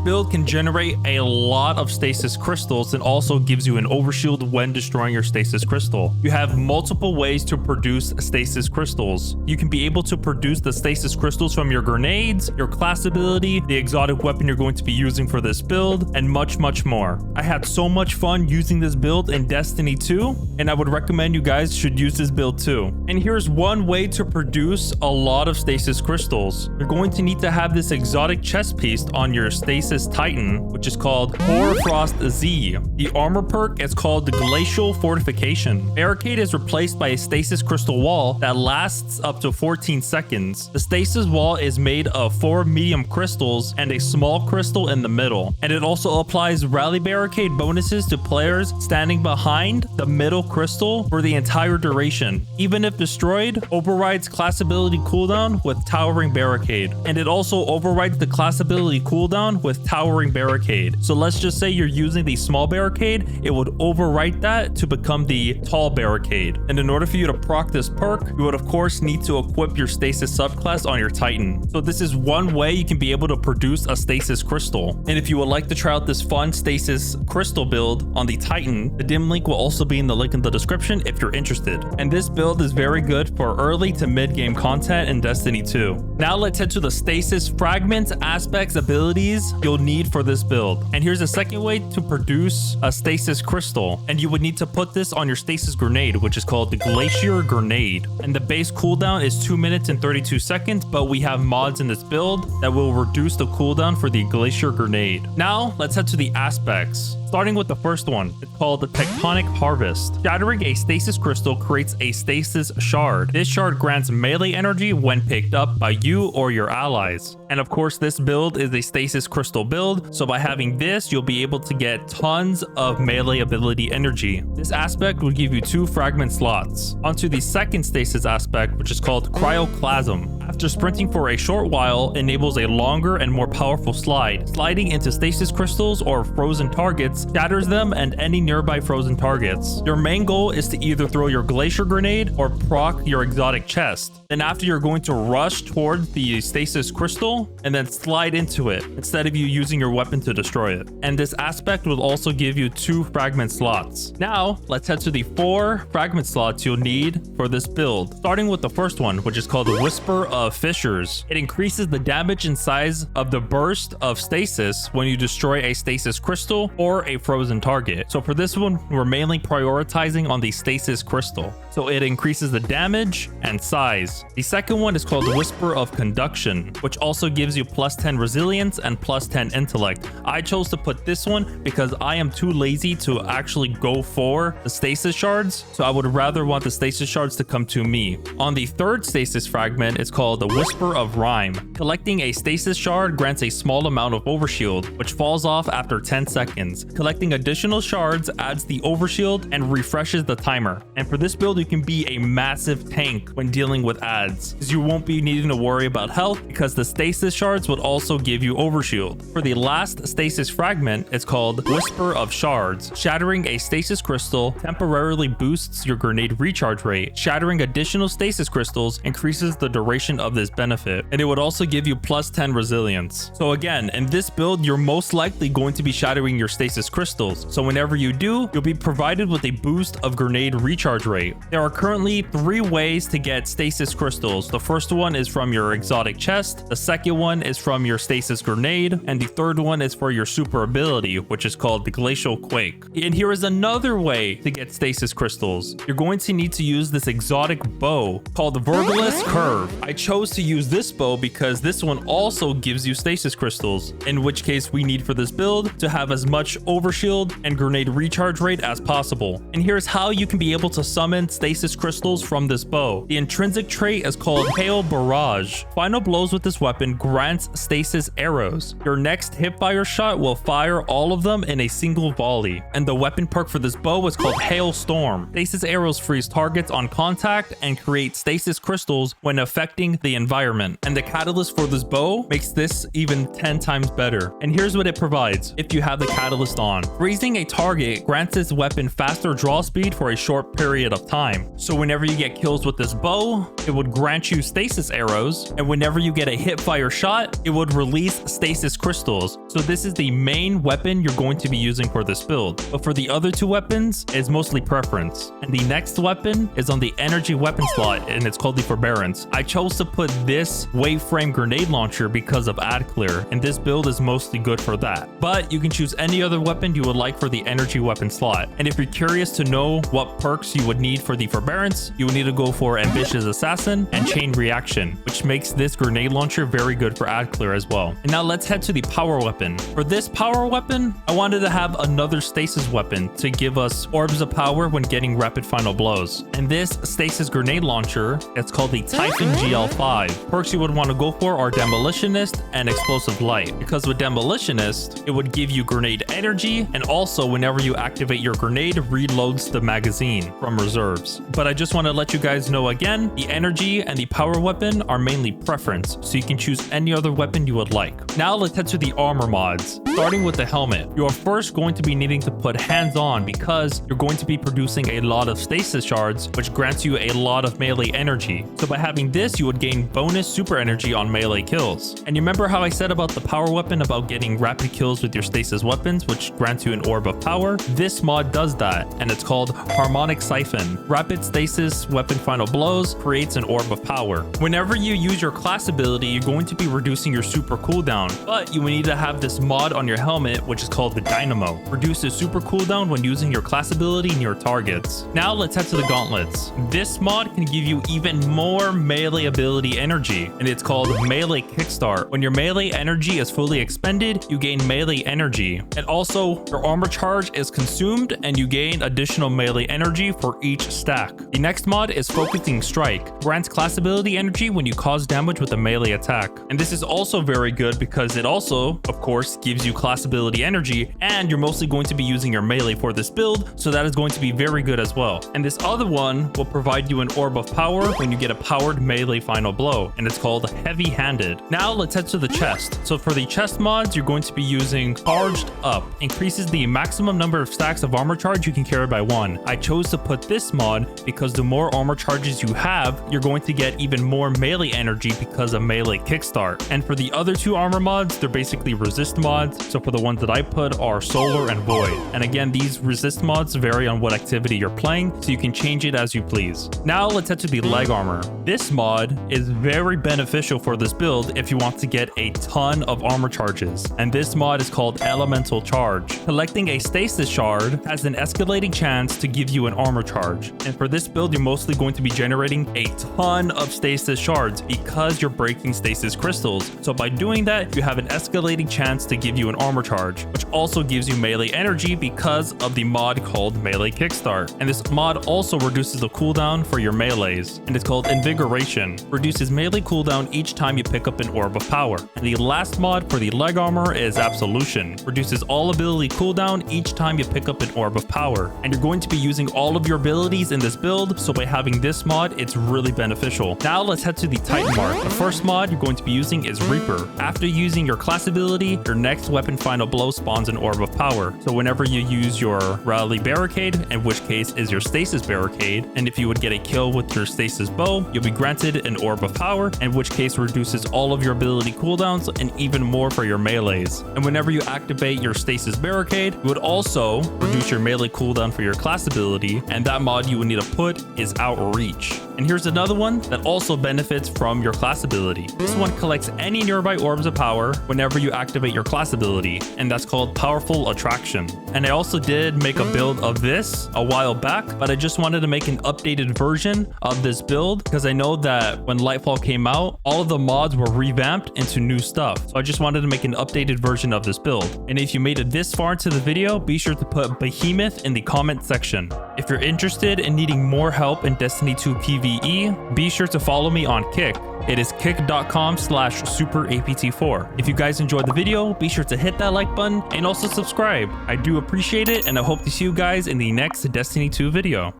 build can generate a lot of stasis crystals and also gives you an overshield when destroying your stasis crystal. You have multiple ways to produce stasis crystals. You can be able to produce the stasis crystals from your grenades, your class ability, the exotic weapon you're going to be using for this build, and much more. I had so much fun using this build in Destiny 2, and I would recommend you guys should use this build too. And here's one way to produce a lot of stasis crystals. You're going to need to have this exotic chest piece on your stasis titan, which is called Hoarfrost Z. The armor perk is called the Glacial Fortification. Barricade is replaced by a stasis crystal wall that lasts up to 14 seconds. The stasis wall is made of 4 medium crystals and a small crystal in the middle, and it also applies rally barricade bonuses to players standing behind the middle crystal for the entire duration. Even if destroyed, overrides class ability cooldown with Towering Barricade, and it also overrides the class ability cooldown with Towering Barricade. So let's just say you're using the small barricade, it would overwrite that to become the tall barricade. And in order for you to proc this perk, you would of course need to equip your stasis subclass on your titan. So this is one way you can be able to produce a stasis crystal. And if you would like to try out this fun stasis crystal build on the titan, the dim link will also be in the link in the description if you're interested. And this build is very good for early to mid game content in Destiny 2. Now let's head to the stasis fragments, aspects, abilities you'll need for this build. And here's a second way to produce a stasis crystal, and you would need to put this on your stasis grenade, which is called the Glacier Grenade. And the base cooldown is 2 minutes and 32 seconds, but we have mods in this build that will reduce the cooldown for the Glacier Grenade. Now let's head to the aspects. Starting with the first one, it's called the Tectonic Harvest. Shattering a stasis crystal creates a stasis shard. This shard grants melee energy when picked up by you or your allies. And of course, this build is a stasis crystal build, so by having this, you'll be able to get tons of melee ability energy. This aspect will give you 2 fragment slots. Onto the second stasis aspect, which is called Cryoclasm. After sprinting for a short while, enables a longer and more powerful slide. Sliding into stasis crystals or frozen targets shatters them and any nearby frozen targets. Your main goal is to either throw your Glacier Grenade or proc your exotic chest. Then after, you're going to rush towards the stasis crystal and then slide into it instead of you using your weapon to destroy it. And this aspect will also give you 2 fragment slots. Now let's head to the 4 fragment slots you'll need for this build. Starting with the first one, which is called the Whisper of Fissures. It increases the damage and size of the burst of stasis when you destroy a stasis crystal or a frozen target. So for this one, we're mainly prioritizing on the stasis crystal. So it increases the damage and size. The second one is called Whisper of Conduction, which also gives you +10 resilience and +10 intellect. I chose to put this one because I am too lazy to actually go for the stasis shards, so I would rather want the stasis shards to come to me. On the third stasis fragment, it's called the Whisper of Rhyme. Collecting a stasis shard grants a small amount of overshield, which falls off after 10 seconds. Collecting additional shards adds the overshield and refreshes the timer. And for this build, you can be a massive tank when dealing with adds, because you won't be needing to worry about health because the stasis shards would also give you overshield. For the last stasis fragment, it's called Whisper of Shards. Shattering a stasis crystal temporarily boosts your grenade recharge rate. Shattering additional stasis crystals increases the duration of this benefit, and it would also give you +10 resilience. So again, in this build, you're most likely going to be shattering your stasis crystals. So whenever you do, you'll be provided with a boost of grenade recharge rate. There are currently 3 ways to get stasis crystals. The first one is from your exotic chest, the second one is from your stasis grenade, and the third one is for your super ability, which is called the Glacial Quake. And here is another way to get stasis crystals. You're going to need to use this exotic bow called the Vergilus Curve. I chose to use this bow because this one also gives you stasis crystals, in which case we need for this build to have as much overshield and grenade recharge rate as possible. And here's how you can be able to summon stasis crystals from this bow. The intrinsic trait is called Hail Barrage. Final blows with this weapon grants stasis arrows. Your next hipfire shot will fire all of them in a single volley. And the weapon perk for this bow is called Hail Storm. Stasis arrows freeze targets on contact and create stasis crystals when affecting the environment. And the catalyst for this bow makes this even 10 times better. And here's what it provides if you have the catalyst on. Freezing a target grants this weapon faster draw speed for a short period of time. time. So whenever you get kills with this bow, it would grant you stasis arrows, and whenever you get a hip fire shot, it would release stasis crystals. So this is the main weapon you're going to be using for this build. But for the other two weapons, it's mostly preference. And the next weapon is on the energy weapon slot, and it's called the Forbearance. I chose to put this wave frame grenade launcher because of ad clear, and this build is mostly good for that. But you can choose any other weapon you would like for the energy weapon slot. And if you're curious to know what perks you would need for the Forbearance, you would need to go for Ambitious Assassin and Chain Reaction, which makes this grenade launcher very good for ad clear as well. And now let's head to the power weapon. For this power weapon, I wanted to have another stasis weapon to give us orbs of power when getting rapid final blows. And this stasis grenade launcher, it's called the Typhon GL5. Perks you would want to go for are Demolitionist and Explosive Light, because with Demolitionist, it would give you grenade energy, and also whenever you activate your grenade, reloads the magazine from reserves. But I just want to let you guys know again, the energy and the power weapon are mainly preference, so you can choose any other weapon you would like. Now let's head to the armor mods. Starting with the helmet, you are first going to be needing to put hands on because you're going to be producing a lot of stasis shards, which grants you a lot of melee energy. So by having this, you would gain bonus super energy on melee kills. And you remember how I said about the power weapon about getting rapid kills with your stasis weapons, which grants you an orb of power? This mod does that, and it's called Harmonic Siphon. Rapid stasis weapon final blows creates an orb of power. Whenever you use your class ability, you're going to be reducing your super cooldown, but you will need to have this mod on your helmet, which is called the Dynamo. Reduces super cooldown when using your class ability near targets. Now let's head to the gauntlets. This mod can give you even more melee ability energy, and it's called Melee Kickstart. When your melee energy is fully expended, you gain melee energy, and also your armor charge is consumed and you gain additional melee energy for each stack. The next mod is Focusing Strike. Grants class ability energy when you cause damage with a melee attack, and this is also very good because it also, of course, gives you class ability energy, and you're mostly going to be using your melee for this build, so that is going to be very good as well. And this other one will provide you an orb of power when you get a powered melee final blow, and it's called Heavy Handed. Now let's head to the chest. So for the chest mods, you're going to be using Charged Up. Increases the maximum number of stacks of armor charge you can carry by 1. I chose to put this mod because the more armor charges you have, you're going to get even more melee energy because of Melee Kickstart. And for the other two armor mods, they're basically resist mods. So for the ones that I put are Solar and Void. And again, these resist mods vary on what activity you're playing, so you can change it as you please. Now let's head to the leg armor. This mod is very beneficial for this build if you want to get a ton of armor charges. And this mod is called Elemental Charge. Collecting a stasis shard has an escalating chance to give you an armor charge. And for this build, you're mostly going to be generating a ton of stasis shards because you're breaking stasis crystals. So by doing that, you have an escalating chance to give you an armor charge, which also gives you melee energy because of the mod called Melee Kickstart. And this mod also reduces the cooldown for your melees, and it's called Invigoration. Reduces melee cooldown each time you pick up an orb of power. And the last mod for the leg armor is Absolution. Reduces all ability cooldown each time you pick up an orb of power. And you're going to be using all of your abilities in this build, so by having this mod, it's really beneficial. Now let's head to the Titan Mark. The first mod you're going to be using is Reaper. After using your class ability, your next weapon final blow spawns an orb of power. So whenever you use your Rally Barricade, in which case is your Stasis Barricade, and if you would get a kill with your Stasis Bow, you'll be granted an orb of power, in which case reduces all of your ability cooldowns and even more for your melees. And whenever you activate your Stasis Barricade, you would also reduce your melee cooldown for your class ability, and that mod you would need to put is Outreach. And here's another one that also benefits from your class ability. This one collects any nearby orbs of power whenever you activate your class ability, and that's called Powerful Attraction. And I also did make a build of this a while back, but I just wanted to make an updated version of this build because I know that when Lightfall came out, all of the mods were revamped into new stuff. So I just wanted to make an updated version of this build. And if you made it this far into the video, be sure to put Behemoth in the comment section. If you're interested in needing more help in Destiny 2 PvE, be sure to follow me on Kick. It is kick.com/superapt4. If you guys enjoyed the video, be sure to hit that like button and also subscribe. I do appreciate it, and I hope to see you guys in the next Destiny 2 video.